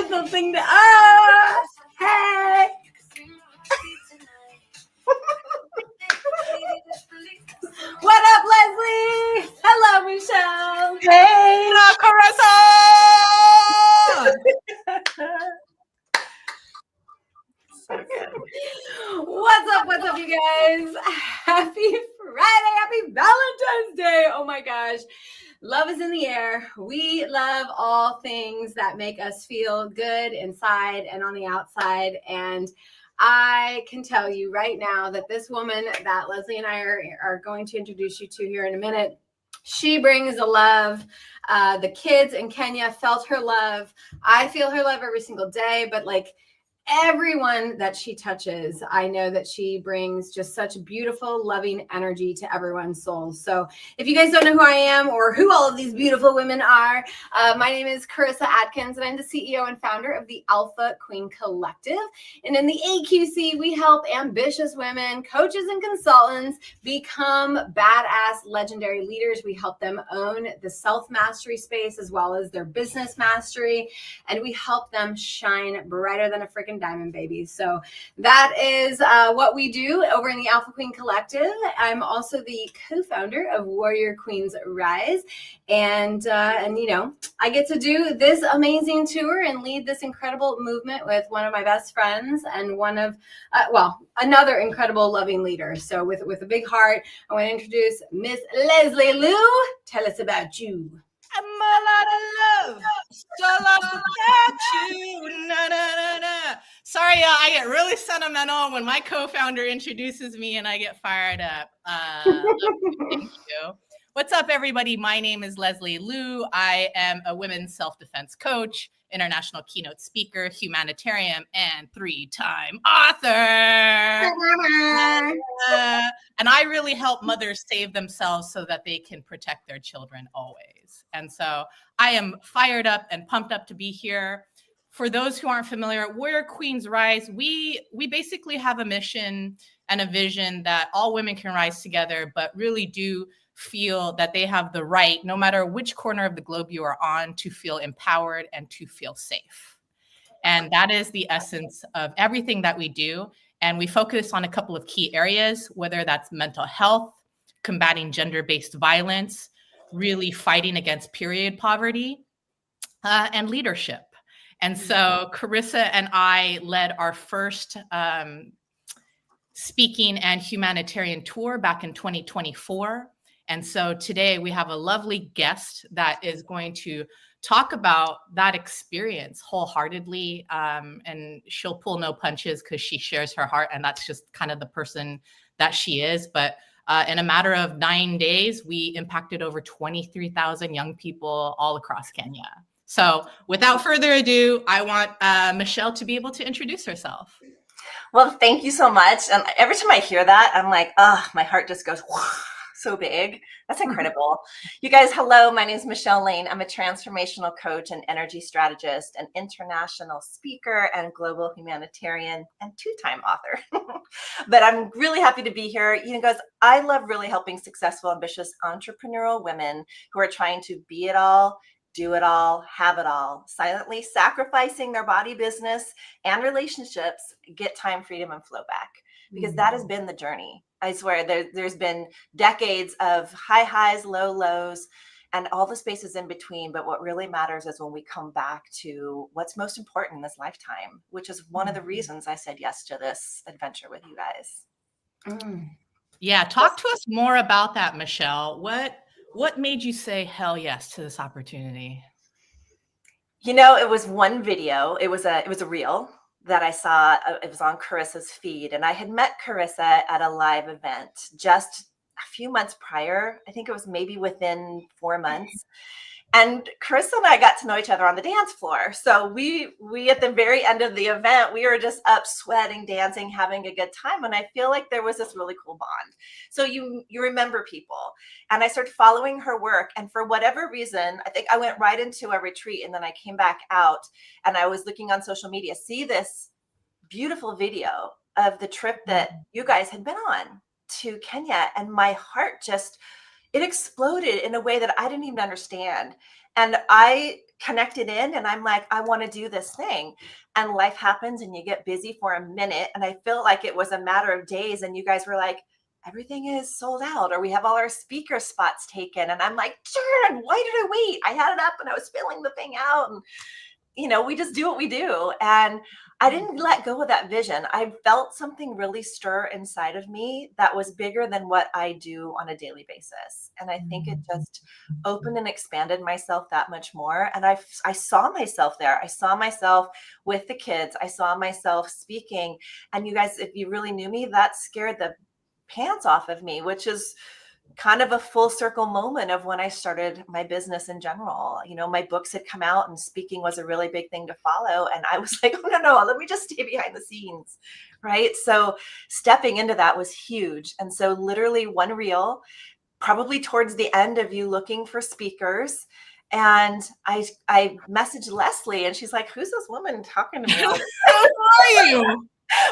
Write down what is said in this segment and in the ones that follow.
little thing to us. Hey. What up, Leslie? Hello, Michelle. Hey. Carissa. So good. What's up, you guys? Happy Friday. Happy Valentine's Day. Oh my gosh. Love is in the air. We love all things that make us feel good inside and on the outside. And I can tell you right now that this woman that Leslie and I are going to introduce you to here in a minute, she brings the love. The kids in Kenya felt her love. I feel her love every single day, but like everyone that she touches, I know that she brings just such beautiful, loving energy to everyone's souls. So if you guys don't know who I am or who all of these beautiful women are, my name is Carissa Atkins, and I'm the CEO and founder of the Alpha Queen Collective. And in the AQC, we help ambitious women, coaches, and consultants become badass, legendary leaders. We help them own the self-mastery space as well as their business mastery, and we help them shine brighter than a freaking diamond, baby. So that is what we do over in the Alpha Queen Collective. I'm also the co-founder of Warrior Queens Rise, and you know, I get to do this amazing tour and lead this incredible movement with one of my best friends and one of another incredible loving leader. So with a big heart, I want to introduce Miss Leslie Liu. Tell us about you. I'm a lot of love. So lost without you. Na, na, na, na. Sorry, I get really sentimental when my co-founder introduces me and I get fired up. Thank you. What's up, everybody? My name is Leslie Liu. I am a women's self-defense coach, international keynote speaker, humanitarian, and 3-time author. And I really help mothers save themselves so that they can protect their children always. And so I am fired up and pumped up to be here. For those who aren't familiar, Warrior Queens Rise, we basically have a mission and a vision that all women can rise together, but really do feel that they have the right, no matter which corner of the globe you are on, to feel empowered and to feel safe. And that is the essence of everything that we do. And we focus on a couple of key areas, whether that's mental health, combating gender-based violence, really fighting against period poverty, and leadership. And so Carissa and I led our first speaking and humanitarian tour back in 2024. And so today we have a lovely guest that is going to talk about that experience wholeheartedly. And she'll pull no punches because she shares her heart. And that's just kind of the person that she is. But in a matter of 9 days, we impacted over 23,000 young people all across Kenya. So without further ado, I want Michelle to be able to introduce herself. Well, thank you so much. And every time I hear that, I'm like, my heart just goes so big. That's incredible. You guys, hello. My name is Michele Laine. I'm a transformational coach and energy strategist, an international speaker and global humanitarian and 2-time author. But I'm really happy to be here. You know, guys, I love really helping successful, ambitious, entrepreneurial women who are trying to be it all, do it all, have it all, silently sacrificing their body, business, and relationships, get time, freedom, and flow back. Because that has been the journey. I swear there's been decades of high highs, low lows, and all the spaces in between. But what really matters is when we come back to what's most important in this lifetime, which is one of the reasons I said yes to this adventure with you guys. Yeah, talk to us more about that, Michelle. What made you say hell yes to this opportunity? You know, it was one video. It was a reel that I saw. It was on Carissa's feed, and I had met Carissa at a live event just a few months prior. I think it was maybe within 4 months. And Carissa and I got to know each other on the dance floor. So we at the very end of the event, we were just up sweating, dancing, having a good time. And I feel like there was this really cool bond. So you remember people. And I started following her work. And for whatever reason, I think I went right into a retreat, and then I came back out and I was looking on social media, see this beautiful video of the trip that you guys had been on to Kenya. And my heart just, it exploded in a way that I didn't even understand. And I connected in, and I'm like, I want to do this thing. And life happens and you get busy for a minute. And I feel like it was a matter of days. And you guys were like, everything is sold out, or we have all our speaker spots taken. And I'm like, darn, why did I wait? I had it up and I was filling the thing out. And, we just do what we do. And I didn't let go of that vision. I felt something really stir inside of me that was bigger than what I do on a daily basis. And I think it just opened and expanded myself that much more. And I saw myself there. I saw myself with the kids. I saw myself speaking. And you guys, if you really knew me, that scared the pants off of me, which is kind of a full circle moment of when I started my business in general. My books had come out and speaking was a really big thing to follow. And I was like, oh, no, let me just stay behind the scenes. Right. So stepping into that was huge. And so literally one reel, probably towards the end of you looking for speakers. And I messaged Leslie and she's like, who's this woman talking to me? Who are you?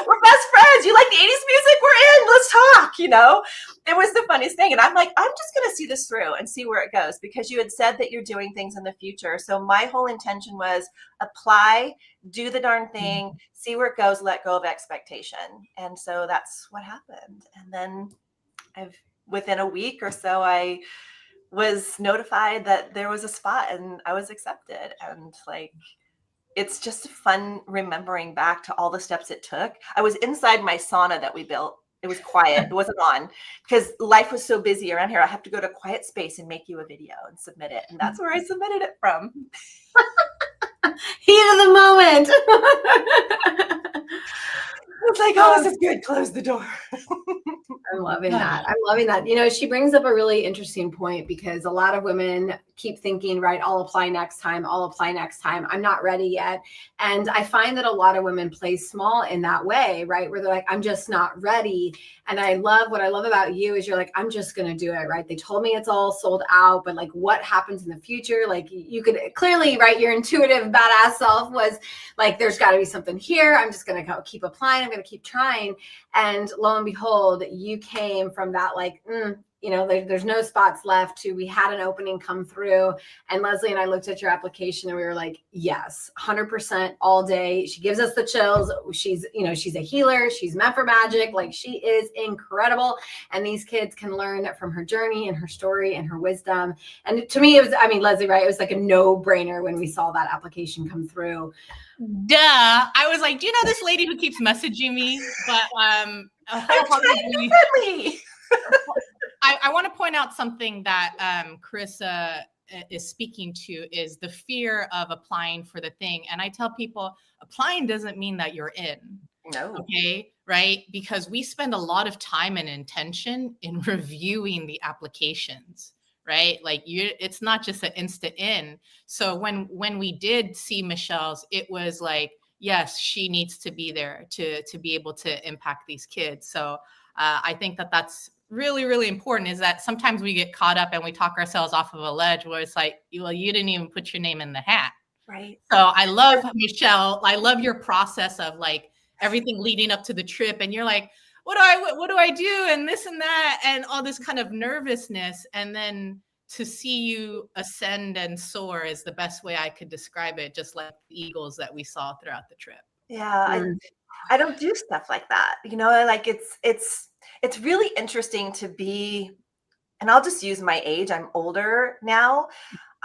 We're best friends. You like the 80s music? We're in. Let's talk. It was the funniest thing. And I'm like, I'm just going to see this through and see where it goes, because you had said that you're doing things in the future. So my whole intention was apply, do the darn thing, see where it goes, let go of expectation. And so that's what happened. And then within a week or so, I was notified that there was a spot and I was accepted. And it's just fun remembering back to all the steps it took. I was inside my sauna that we built. It was quiet. It wasn't on because life was so busy around here. I have to go to a quiet space and make you a video and submit it. And that's where I submitted it from. Heat of the moment. It's like, oh, this is good. Close the door. I'm loving that. She brings up a really interesting point, because a lot of women keep thinking, right, I'll apply next time. I'm not ready yet. And I find that a lot of women play small in that way, right? Where they're like, I'm just not ready. And what I love about you is you're like, I'm just going to do it, right? They told me it's all sold out, but what happens in the future? You could clearly, right, your intuitive badass self was like, there's got to be something here. I'm just going to keep applying. I'm going to keep trying. And lo and behold, you came from that, there's no spots left, to we had an opening come through. And Leslie and I looked at your application and we were like, yes, 100% all day. She gives us the chills. She's a healer. She's meant for magic. She is incredible. And these kids can learn from her journey and her story and her wisdom. And to me, Leslie, right? It was like a no-brainer when we saw that application come through. Duh. I was like, do you know this lady who keeps messaging me? But I'm trying to be friendly. I want to point out something that Carissa is speaking to, is the fear of applying for the thing. And I tell people, applying doesn't mean that you're in. No. Okay. Right. Because we spend a lot of time and intention in reviewing the applications. Right. It's not just an instant in. So when we did see Michelle's, it was like, yes, she needs to be there to be able to impact these kids. So I think that's really, really important, is that sometimes we get caught up and we talk ourselves off of a ledge where it's like, well, you didn't even put your name in the hat. Right. So I love, Michele, I love your process of everything leading up to the trip. And you're like, what do I do? And this and that, and all this kind of nervousness. And then to see you ascend and soar is the best way I could describe it. Just like the eagles that we saw throughout the trip. Yeah. I don't do stuff like that. It's really interesting to be, and I'll just use my age. I'm older now.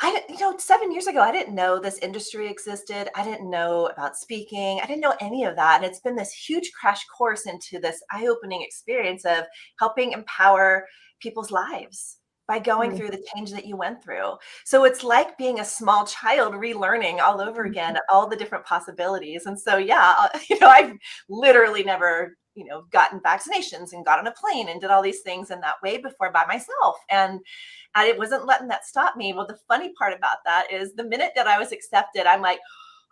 7 years ago, I didn't know this industry existed. I didn't know about speaking. I didn't know any of that. And it's been this huge crash course into this eye-opening experience of helping empower people's lives by going through the change that you went through. So it's like being a small child relearning all over again, all the different possibilities. And so, yeah, I've literally never, gotten vaccinations and got on a plane and did all these things in that way before by myself. And it wasn't letting that stop me. Well, the funny part about that is the minute that I was accepted, I'm like,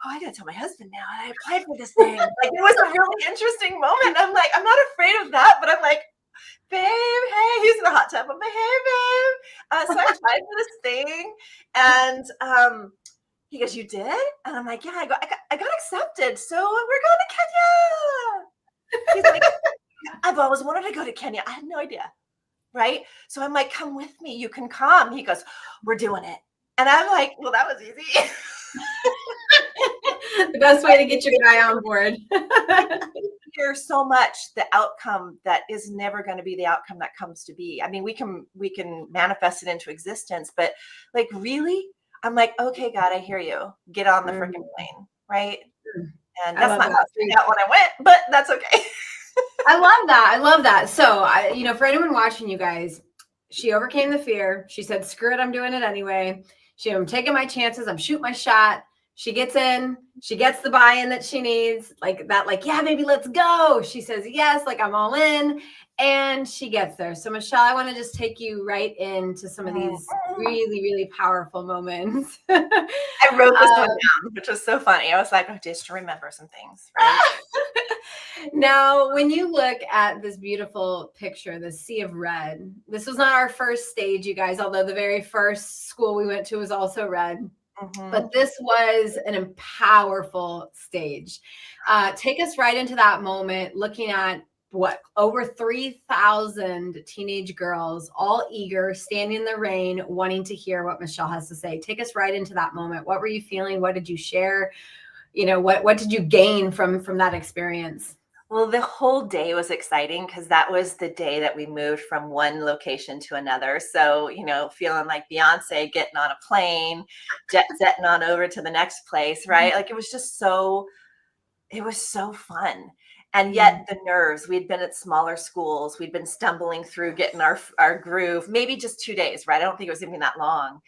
oh, I got to tell my husband now. I applied for this thing. It was a really interesting moment. I'm like, I'm not afraid of that, but I'm like, babe, hey, he's in the hot tub. I'm like, hey, babe. So I applied for this thing. And he goes, you did? And I'm like, yeah, I got accepted. So we're going to Kenya. He's like, I've always wanted to go to Kenya. I had no idea. Right. So I'm like, come with me. You can come. He goes, we're doing it. And I'm like, well, that was easy. The best way to get your guy on board. Hear so much the outcome that is never going to be the outcome that comes to be. I mean, we can manifest it into existence, but like, really, I'm like, okay, God, I hear you. Get on the freaking plane, right? And that's not how it turned out when I went, but that's okay. I love that. I love that. So, for anyone watching, you guys, she overcame the fear. She said, screw it, I'm doing it anyway. I'm taking my chances. I'm shooting my shot. She gets in. She gets the buy-in that she needs. Like that, like, yeah, baby, let's go. She says, yes, like I'm all in. And she gets there. So, Michele, I want to just take you right into some of these really, really powerful moments. I wrote this one down, which was so funny. I was like, oh, just to remember some things, right? Now, when you look at this beautiful picture, the sea of red, this was not our first stage, you guys, although the very first school we went to was also red. But this was an powerful stage. Take us right into that moment, looking at over 3,000 teenage girls, all eager, standing in the rain, wanting to hear what Michele has to say. Take us right into that moment. What were you feeling? What did you share? What did you gain from that experience? Well, the whole day was exciting because that was the day that we moved from one location to another. So, feeling like Beyonce getting on a plane, jet setting on over to the next place, right? Like it was so fun. And yet the nerves, we'd been at smaller schools. We'd been stumbling through getting our groove, maybe just 2 days, right? I don't think it was even that long.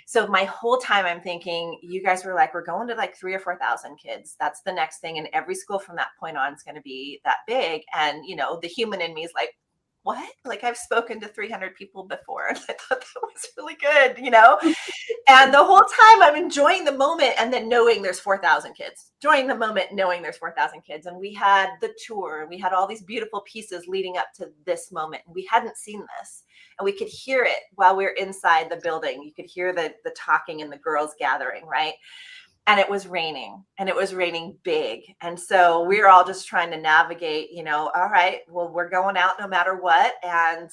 So my whole time I'm thinking, you guys were like, we're going to like 3,000 or 4,000 kids. That's the next thing. And every school from that point on is going to be that big. And, the human in me is like, what? Like I've spoken to 300 people before. And I thought that was really good, And the whole time I'm enjoying the moment and then knowing there's 4,000 kids, enjoying the moment, knowing there's 4,000 kids. And we had the tour, we had all these beautiful pieces leading up to this moment. And we hadn't seen this. And we could hear it while we were inside the building. You could hear the talking and the girls gathering, right? And it was raining, and it was raining big. And so we were all just trying to navigate, all right, well, we're going out no matter what. And,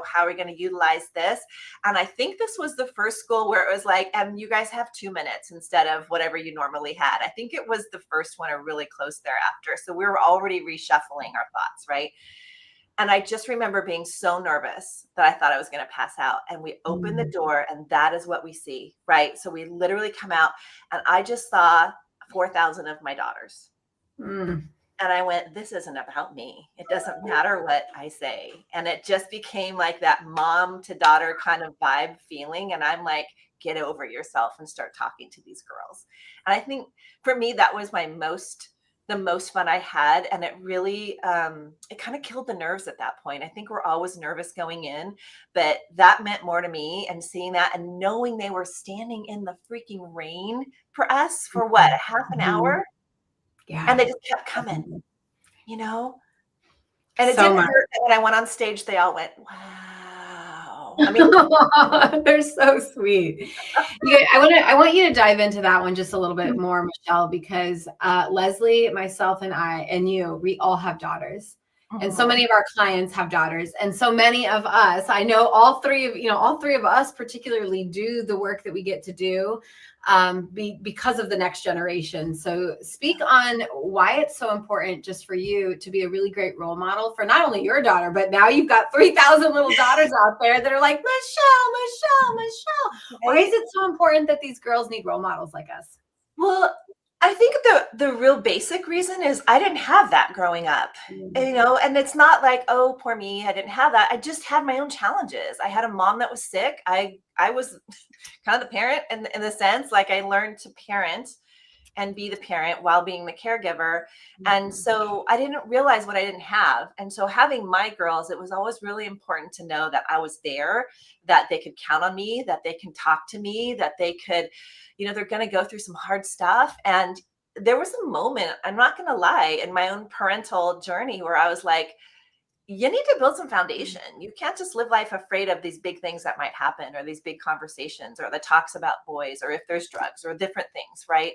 how are we going to utilize this? And I think this was the first school where it was like, you guys have 2 minutes instead of whatever you normally had. I think it was the first one or really close thereafter. So we were already reshuffling our thoughts, right? And I just remember being so nervous that I thought I was going to pass out. And we open the door, and that is what we see, right? So we literally come out, and I just saw 4,000 of my daughters. And I went, this isn't about me. It doesn't matter what I say. And it just became like that mom to daughter kind of vibe feeling. And I'm like, get over yourself and start talking to these girls. And I think for me, that was the most fun I had. And it really, it kind of killed the nerves at that point. I think we're always nervous going in, but that meant more to me. And seeing that and knowing they were standing in the freaking rain for us for what, a half an hour? Yeah. And they just kept coming, And it didn't hurt that when I went on stage, they all went, wow. I mean, they're so sweet. I want you to dive into that one just a little bit more, Michele, because Leslie, myself, and I, and you, we all have daughters. And so many of our clients have daughters. And so many of us, I know all three of us particularly do the work that we get to do because of the next generation. So speak on why it's so important just for you to be a really great role model for not only your daughter, but now you've got 3,000 little daughters out there that are like, Michele. Why is it so important that these girls need role models like us? Well, I think the real basic reason is I didn't have that growing up, and it's not like, oh, poor me, I didn't have that. I just had my own challenges. I had a mom that was sick. I was kind of the parent in the sense, like I learned to parent and be the parent while being the caregiver. And so I didn't realize what I didn't have. And so having my girls, it was always really important to know that I was there, that they could count on me, that they can talk to me, that they could, they're going to go through some hard stuff. And there was a moment, I'm not going to lie, in my own parental journey where I was like, you need to build some foundation. You can't just live life afraid of these big things that might happen, or these big conversations, or the talks about boys, or if there's drugs, or different things, right?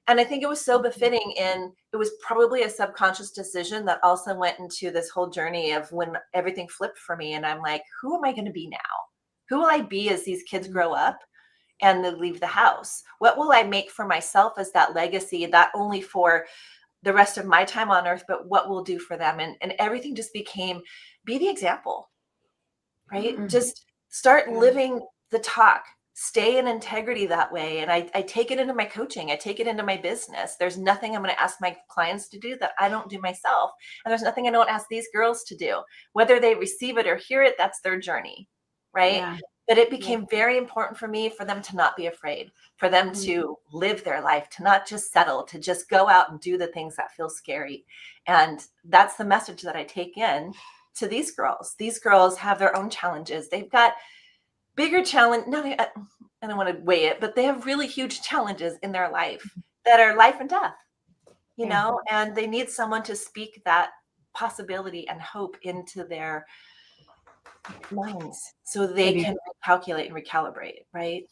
And I think it was so befitting, and it was probably a subconscious decision that also went into this whole journey of when everything flipped for me. And I'm like, who am I going to be now? Who will I be as these kids grow up? and then leave the house? What will I make for myself as that legacy, not only for the rest of my time on earth, but what we'll do for them? And everything just became, be the example, right? Mm-hmm. Just start living the talk, stay in integrity that way. And I take it into my coaching. I take it into my business. There's nothing I'm going to ask my clients to do that I don't do myself. And there's nothing I don't ask these girls to do. Whether they receive it or hear it, that's their journey, right? Yeah. But it became very important for me for them to not be afraid, for them to live their life, to not just settle, to just go out and do the things that feel scary. And that's the message that I take in to these girls. These girls have their own challenges. They've got bigger challenge. No, I don't want to weigh it, but they have really huge challenges in their life that are life and death, you know, and they need someone to speak that possibility and hope into their minds so they can calculate and recalibrate, right?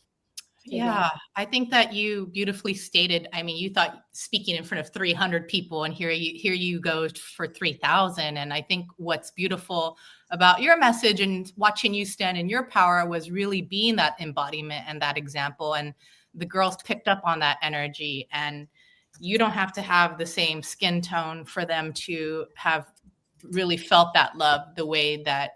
Yeah, I think that you beautifully stated. I mean, you thought speaking in front of 300 people, and here you go for 3,000. And I think what's beautiful about your message and watching you stand in your power was really being that embodiment and that example. And the girls picked up on that energy. And you don't have to have the same skin tone for them to have really felt that love the way that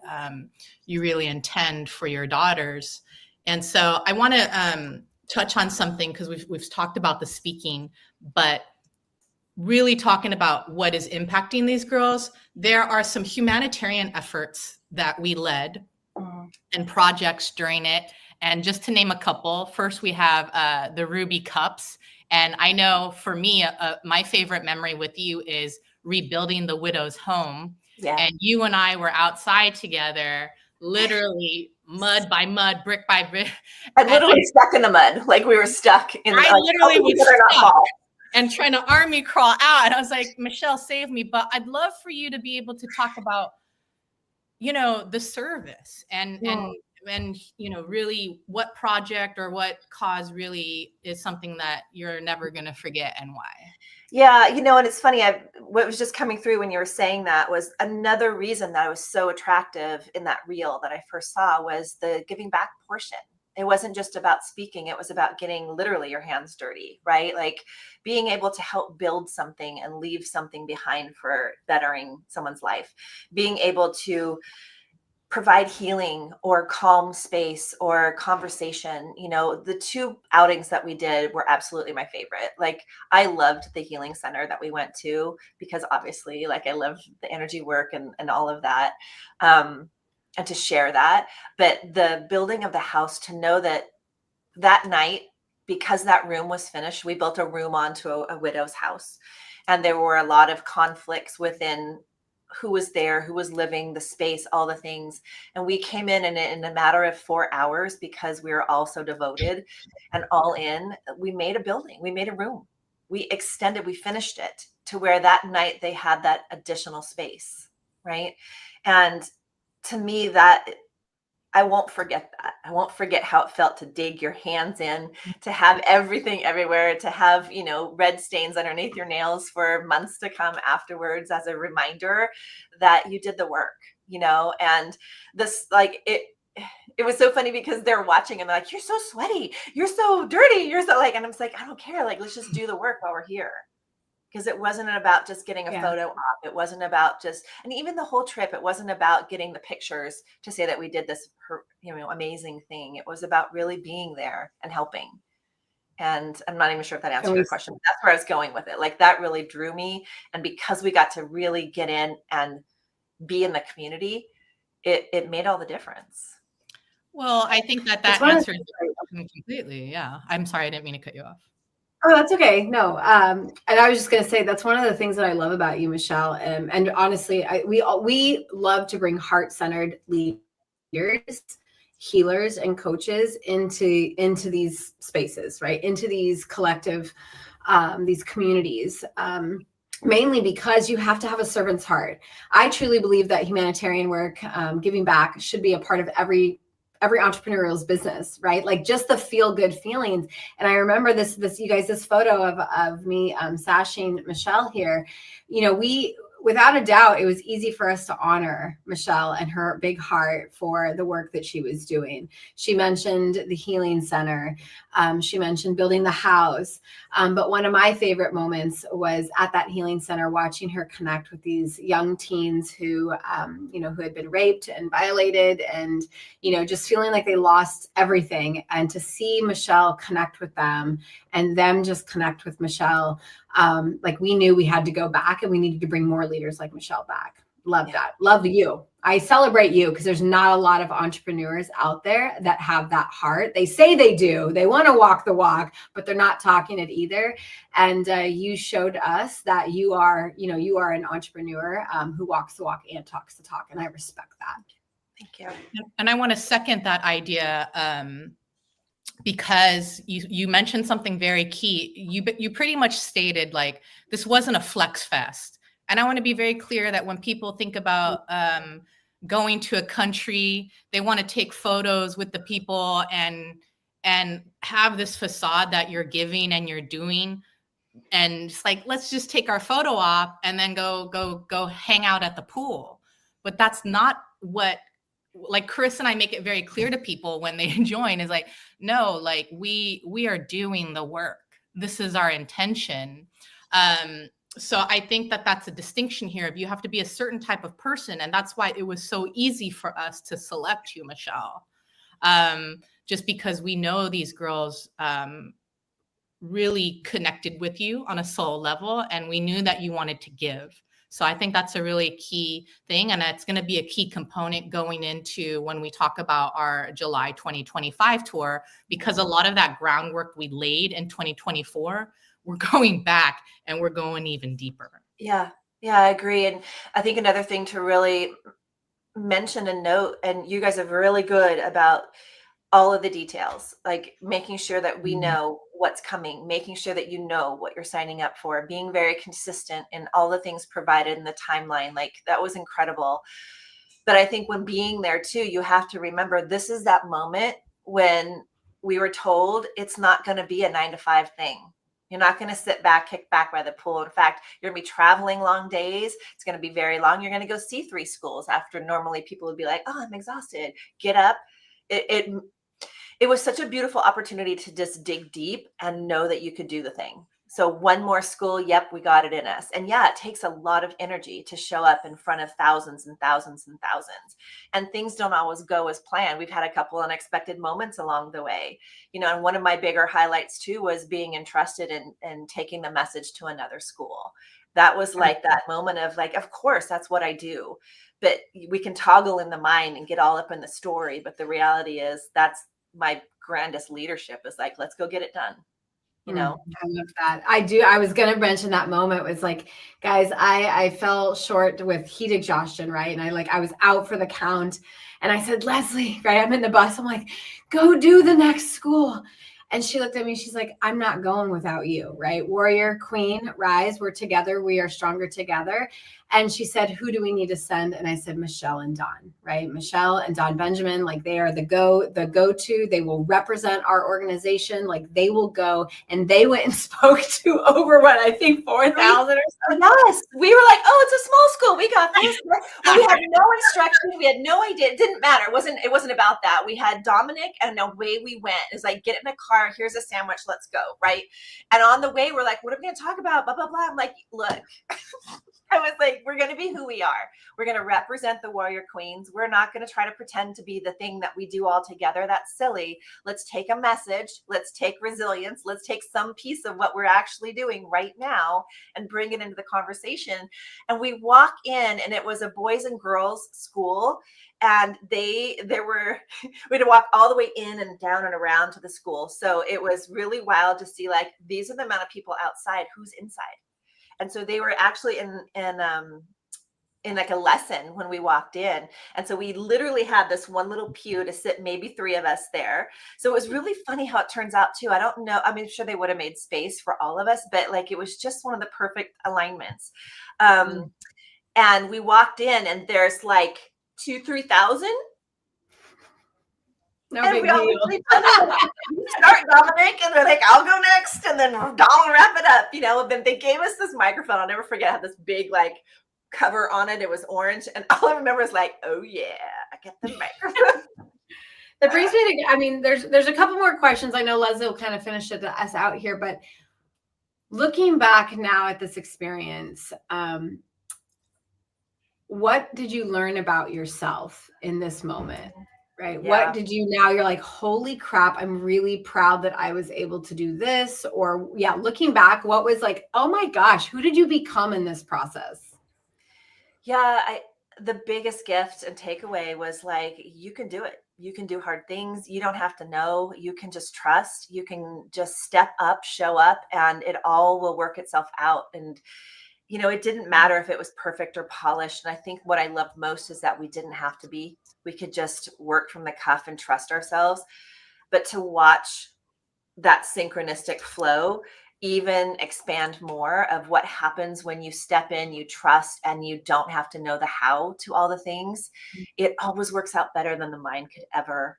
you really intend for your daughters. And so I want to touch on something, because we've talked about the speaking, but really talking about what is impacting these girls. There are some humanitarian efforts that we led and projects during it. And just to name a couple, first we have the Ruby Cups. And I know for me, my favorite memory with you is rebuilding the widow's home. Yeah. And you and I were outside together, literally mud by mud, brick by brick. I literally stuck in the mud. Like we were stuck in the mud. I literally was stuck and trying to army crawl out. And I was like, Michele, save me. But I'd love for you to be able to talk about, you know, the service and, you know, really what project or what cause really is something that you're never going to forget, and why. Yeah, you know, and it's funny, what was just coming through when you were saying that was another reason that I was so attractive in that reel that I first saw was the giving back portion. It wasn't just about speaking. It was about getting literally your hands dirty, right? Like being able to help build something and leave something behind for bettering someone's life, being able to provide healing or calm space or conversation. You know, the two outings that we did were absolutely my favorite. Like I loved the healing center that we went to because obviously like I love the energy work and all of that. And to share that, but the building of the house, to know that that night, because that room was finished, we built a room onto a widow's house. And there were a lot of conflicts within who was there, who was living, the space, all the things. And we came in a matter of 4 hours, because we were all so devoted and all in, we made a building, we made a room, we extended, we finished it to where that night they had that additional space, right? And to me, that I won't forget that. I won't forget how it felt to dig your hands in, to have everything everywhere, to have, you know, red stains underneath your nails for months to come afterwards as a reminder that you did the work, you know. And this, like, it was so funny because they're watching and they're like, you're so sweaty, you're so dirty, you're so like, and I'm just like, I don't care. Like, let's just do the work while we're here. Because it wasn't about just getting a photo op. It wasn't about just, and even the whole trip, it wasn't about getting the pictures to say that we did this, you know, amazing thing. It was about really being there and helping. And I'm not even sure if that answered your question, but that's where I was going with it. Like that really drew me. And because we got to really get in and be in the community, it made all the difference. Well, I think that answers completely. Yeah. I'm sorry, I didn't mean to cut you off. Oh, that's okay. No. And I was just going to say, that's one of the things that I love about you, Michele. And honestly, we love to bring heart-centered leaders, healers, and coaches into these spaces, right? Into these collective, these communities, mainly because you have to have a servant's heart. I truly believe that humanitarian work, giving back, should be a part of every entrepreneurial's business, right? Like just the feel good feelings. And I remember this, you guys, this photo of me sashing Michele here. You know, we without a doubt, it was easy for us to honor Michele and her big heart for the work that she was doing. She mentioned the healing center. She mentioned building the house. But one of my favorite moments was at that healing center, watching her connect with these young teens who, who had been raped and violated and, just feeling like they lost everything. And to see Michele connect with them and them just connect with Michele, like we knew we had to go back and we needed to bring more leaders like Michele back. Love that. Love you. I celebrate you because there's not a lot of entrepreneurs out there that have that heart. They say they do. They want to walk the walk, but they're not talking it either. And you showed us that you are an entrepreneur who walks the walk and talks the talk. And I respect that. Thank you. And I want to second that idea. Because you mentioned something very key. You pretty much stated like this wasn't a flex fest. And I want to be very clear that when people think about going to a country, they want to take photos with the people and have this facade that you're giving and you're doing. And it's like, let's just take our photo op and then go hang out at the pool. But that's not what, like Chris and I make it very clear to people when they join is like, no, like we are doing the work. This is our intention. So I think that that's a distinction here. If you have to be a certain type of person, and that's why it was so easy for us to select you, Michele, just because we know these girls really connected with you on a soul level, and we knew that you wanted to give. So I think that's a really key thing. And it's going to be a key component going into when we talk about our July 2025 tour, because a lot of that groundwork we laid in 2024, we're going back and we're going even deeper. Yeah, I agree. And I think another thing to really mention and note, and you guys are really good about all of the details, like making sure that we know what's coming, making sure that you know what you're signing up for, being very consistent in all the things provided in the timeline. Like that was incredible. But I think when being there too, you have to remember this is that moment when we were told it's not going to be a 9-to-5 thing. You're not going to sit back, kick back by the pool. In fact, you're going to be traveling long days. It's going to be very long. You're going to go see 3 schools after normally people would be like, oh, I'm exhausted. Get up. It was such a beautiful opportunity to just dig deep and know that you could do the thing. So one more school, yep, we got it in us. And yeah, it takes a lot of energy to show up in front of thousands and thousands and thousands. And things don't always go as planned. We've had a couple unexpected moments along the way. And one of my bigger highlights too was being entrusted in taking the message to another school. That was like that moment of like, of course, that's what I do. But we can toggle in the mind and get all up in the story. But the reality is that's my grandest leadership is like, let's go get it done. I love that. I was going to mention that moment was like, guys, I fell short with heat exhaustion, right? And I was out for the count and I said, Leslie, right? I'm in the bus. I'm like, go do the next school. And she looked at me, she's like, I'm not going without you, right? Warrior, queen, rise. We're together. We are stronger together. And she said, who do we need to send? And I said, Michele and Don, right? Michele and Don Benjamin, like they are the go-to. They will represent our organization. Like they will go, and they went and spoke to over what I think 4,000 or so. Yes, we were like, oh, it's a small school. We got this. We had no instruction. We had no idea. It didn't matter. It wasn't about that. We had Dominic, and away we went. It's like, get in a car. Here's a sandwich. Let's go, right? And on the way, we're like, what are we going to talk about? Blah blah blah. I'm like, look. I was like, we're going to be who we are. We're going to represent the warrior queens. We're not going to try to pretend to be the thing that we do all together. That's silly. Let's take a message. Let's take resilience. Let's take some piece of what we're actually doing right now and bring it into the conversation. And we walk in, and it was a boys and girls school. And we had to walk all the way in and down and around to the school. So it was really wild to see, like, these are the amount of people outside, who's inside. And so they were actually in like a lesson when we walked in. And so we literally had this one little pew to sit maybe 3 of us there. So it was really funny how it turns out too. I don't know. I mean, sure they would have made space for all of us, but like, it was just one of the perfect alignments. And we walked in, and there's like 2,000-3,000. No and big we all deal. start, Dominic, and they're like, I'll go next, and then Don will wrap it up, and then they gave us this microphone. I'll never forget. I had this big, like, cover on it. It was orange. And all I remember is like, oh yeah, I get the microphone. That brings me to, I mean, there's a couple more questions. I know Leslie will kind of finish us out here, but looking back now at this experience, what did you learn about yourself in this moment? Right? Yeah. What did you, now you're like, holy crap, I'm really proud that I was able to do this? Or yeah, looking back, what was like, oh my gosh, who did you become in this process? Yeah, the biggest gift and takeaway was like, you can do it. You can do hard things. You don't have to know. You can just trust. You can just step up, show up, and it all will work itself out. And you know, it didn't matter if it was perfect or polished. And I think what I loved most is that we didn't have to be. We could just work from the cuff and trust ourselves. But to watch that synchronistic flow even expand more of what happens when you step in, you trust, and you don't have to know the how to all the things, it always works out better than the mind could ever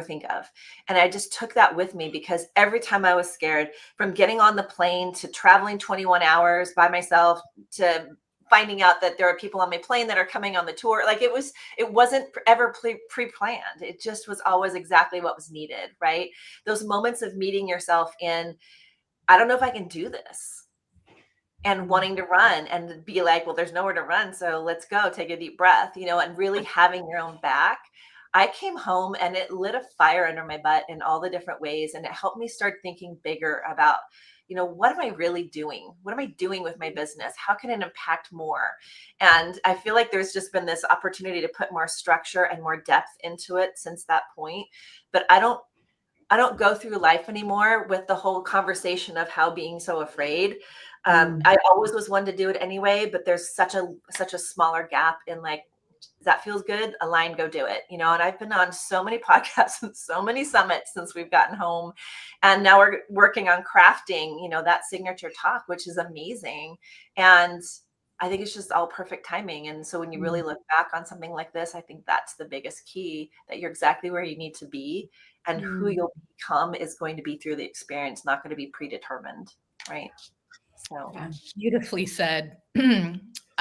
think of. And I just took that with me, because every time I was scared, from getting on the plane to traveling 21 hours by myself to finding out that there are people on my plane that are coming on the tour, like it wasn't ever pre-planned. It just was always exactly what was needed, right? Those moments of meeting yourself in, I don't know if I can do this, and wanting to run and be like, well, there's nowhere to run, so let's go, take a deep breath, you know, and really having your own back. I came home and it lit a fire under my butt in all the different ways. And it helped me start thinking bigger about, you know, what am I really doing? What am I doing with my business? How can it impact more? And I feel like there's just been this opportunity to put more structure and more depth into it since that point. But I don't go through life anymore with the whole conversation of how being so afraid. I always was one to do it anyway, but there's such a smaller gap in like, that feels good, align, go do it, you know. And I've been on so many podcasts and so many summits since we've gotten home, and now we're working on crafting, you know, that signature talk, which is amazing. And I think it's just all perfect timing. And so when you really look back on something like this, I think that's the biggest key, that you're exactly where you need to be, and who you'll become is going to be through the experience, not going to be predetermined, right? So beautifully said.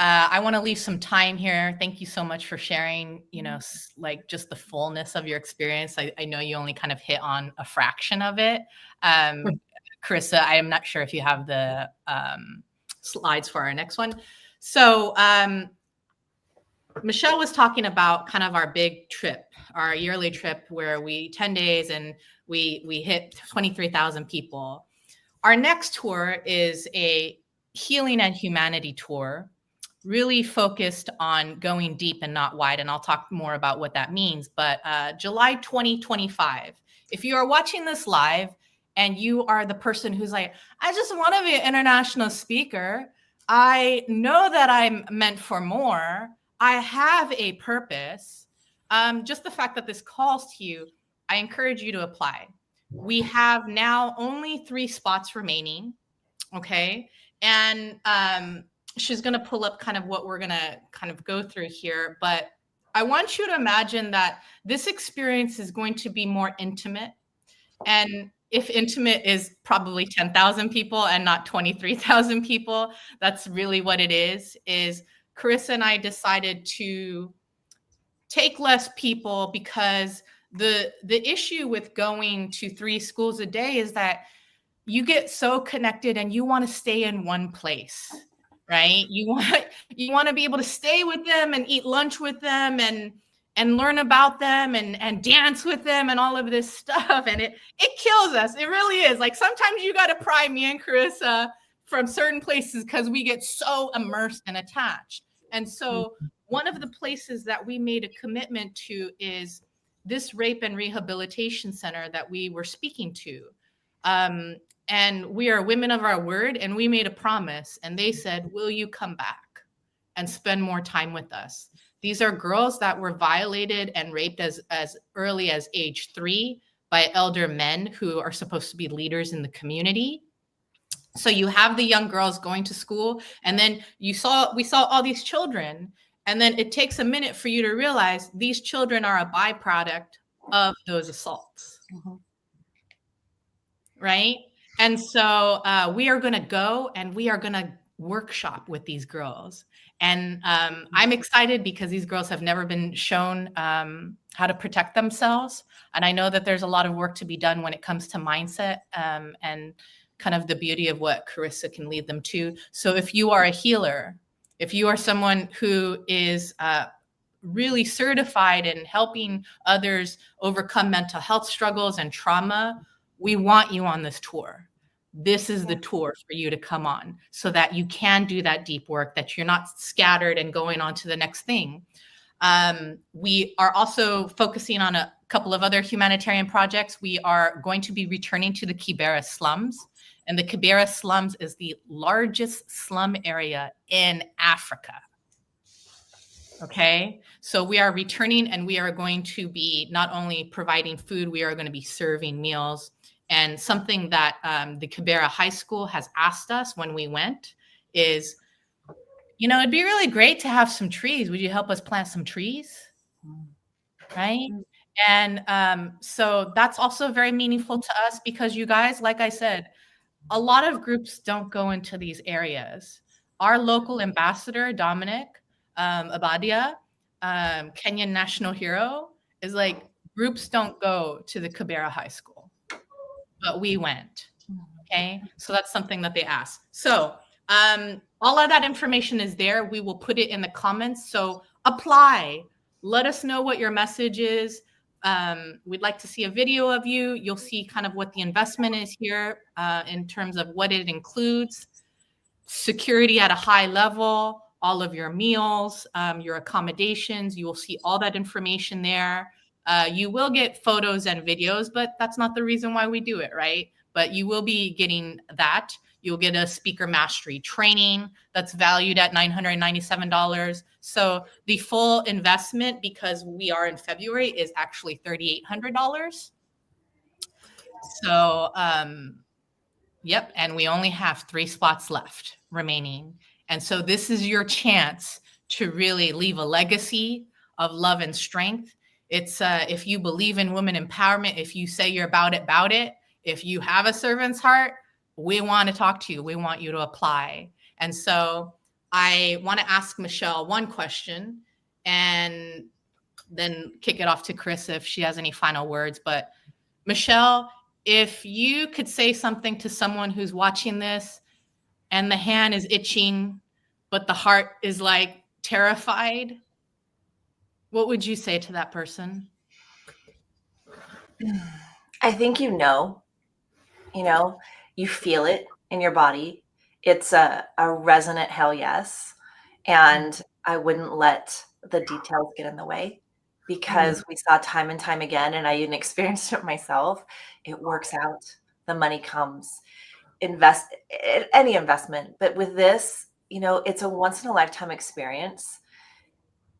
I want to leave some time here. Thank you so much for sharing, you know, like just the fullness of your experience. I know you only kind of hit on a fraction of it. Carissa, I am not sure if you have the slides for our next one. So Michelle was talking about kind of our big trip, our yearly trip where 10 days and we hit 23,000 people. Our next tour is a Healing and Humanity tour, really focused on going deep and not wide. And I'll talk more about what that means. But July 2025, if you are watching this live and you are the person who's like, I just want to be an international speaker, I know that I'm meant for more, I have a purpose, just the fact that this calls to you, I encourage you to apply. We have now only 3 spots remaining. Okay. And she's going to pull up kind of what we're going to kind of go through here. But I want you to imagine that this experience is going to be more intimate. And if intimate is probably 10,000 people and not 23,000 people, that's really what it is Carissa and I decided to take less people, because the issue with going to 3 schools a day is that you get so connected and you want to stay in one place, right? You want to be able to stay with them and eat lunch with them and learn about them and dance with them and all of this stuff. And it kills us. It really is. Like sometimes you got to pry me and Carissa from certain places because we get so immersed and attached. And so one of the places that we made a commitment to is this rape and rehabilitation center that we were speaking to. And we are women of our word, and we made a promise, and they said, will you come back and spend more time with us? These are girls that were violated and raped as early as age 3 by elder men who are supposed to be leaders in the community. So you have the young girls going to school, and then we saw all these children, and then it takes a minute for you to realize these children are a byproduct of those assaults. Right? And so we are going to go and we are going to workshop with these girls. And I'm excited because these girls have never been shown how to protect themselves. And I know that there's a lot of work to be done when it comes to mindset and kind of the beauty of what Carissa can lead them to. So if you are a healer, if you are someone who is really certified in helping others overcome mental health struggles and trauma, we want you on this tour. This is the tour for you to come on so that you can do that deep work, that you're not scattered and going on to the next thing. We are also focusing on a couple of other humanitarian projects. We are going to be returning to the Kibera slums. And the Kibera slums is the largest slum area in Africa. Okay, so we are returning and we are going to be not only providing food, we are going to be serving meals. And something that the Kibera High School has asked us when we went is, it'd be really great to have some trees. Would you help us plant some trees? Right? And so that's also very meaningful to us because you guys, like I said, a lot of groups don't go into these areas. Our local ambassador, Dominic Abadia, Kenyan national hero, is like, groups don't go to the Kibera High School, but we went. Okay, so that's something that they asked. So all of that information is there. We will put it in the comments. So apply. Let us know what your message is. We'd like to see a video of you. You'll see kind of what the investment is here in terms of what it includes. Security at a high level, all of your meals, your accommodations. You will see all that information there. You will get photos and videos, but that's not the reason why we do it, right? But you will be getting that. You'll get a speaker mastery training that's valued at $997. So the full investment, because we are in February, is actually $3,800. So, yep. And we only have 3 spots left remaining. And so this is your chance to really leave a legacy of love and strength. It's if you believe in women empowerment, if you say you're about it, if you have a servant's heart, we want to talk to you. We want you to apply. And so I want to ask Michele one question and then kick it off to Chris if she has any final words. But Michele, if you could say something to someone who's watching this and the hand is itching, but the heart is like terrified, what would you say to that person? I think you feel it in your body. It's a resonant hell yes. And I wouldn't let the details get in the way because we saw time and time again, and I even experienced it myself. It works out. The money comes. Invest any investment. But with this, it's a once in a lifetime experience.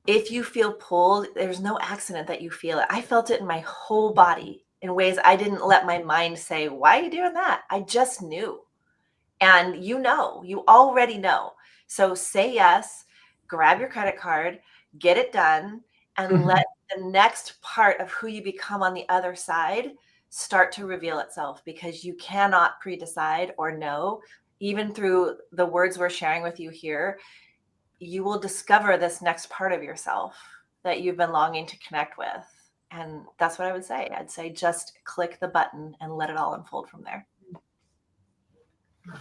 If you feel pulled, there's no accident that you feel it. I felt it in my whole body in ways I didn't let my mind say, why are you doing that? I just knew. And you already know. So say yes, grab your credit card, get it done, and let the next part of who you become on the other side start to reveal itself, because you cannot pre-decide or know. Even through the words we're sharing with you here, you will discover this next part of yourself that you've been longing to connect with. And that's what I would say. I'd say just click the button and let it all unfold from there.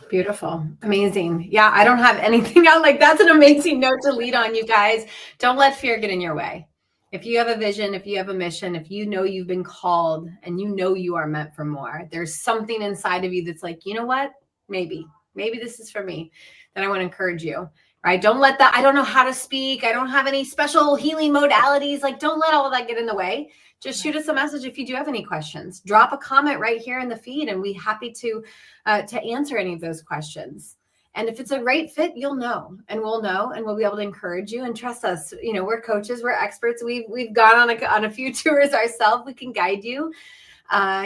Beautiful. Amazing. Yeah, I don't have anything else. Like, that's an amazing note to lead on, you guys. Don't let fear get in your way. If you have a vision, if you have a mission, if you know you've been called and you know you are meant for more, there's something inside of you that's like, you know what? Maybe this is for me. Then I want to encourage you, right? Don't let that, I don't know how to speak. I don't have any special healing modalities. Like, don't let all of that get in the way. Just shoot us a message if you do have any questions. Drop a comment right here in the feed, and we're happy to answer any of those questions. And if it's a right fit, you'll know, and we'll know, and we'll be able to encourage you. And trust us, we're coaches, we're experts. We've gone on a few tours ourselves. We can guide you.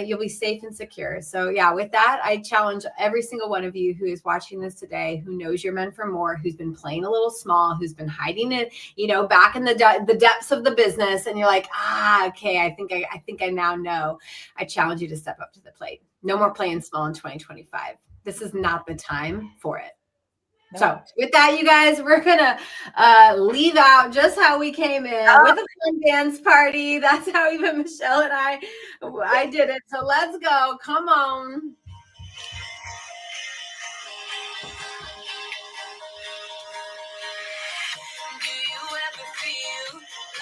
You'll be safe and secure. So yeah, with that, I challenge every single one of you who is watching this today, who knows you're meant for more, who's been playing a little small, who's been hiding it, back in the depths of the business. And you're like, okay, I think I now know. I challenge you to step up to the plate. No more playing small in 2025. This is not the time for it. So with that, you guys, we're gonna leave out just how we came in with a fun dance party. That's how even Michelle and I did it. So let's go. Come on.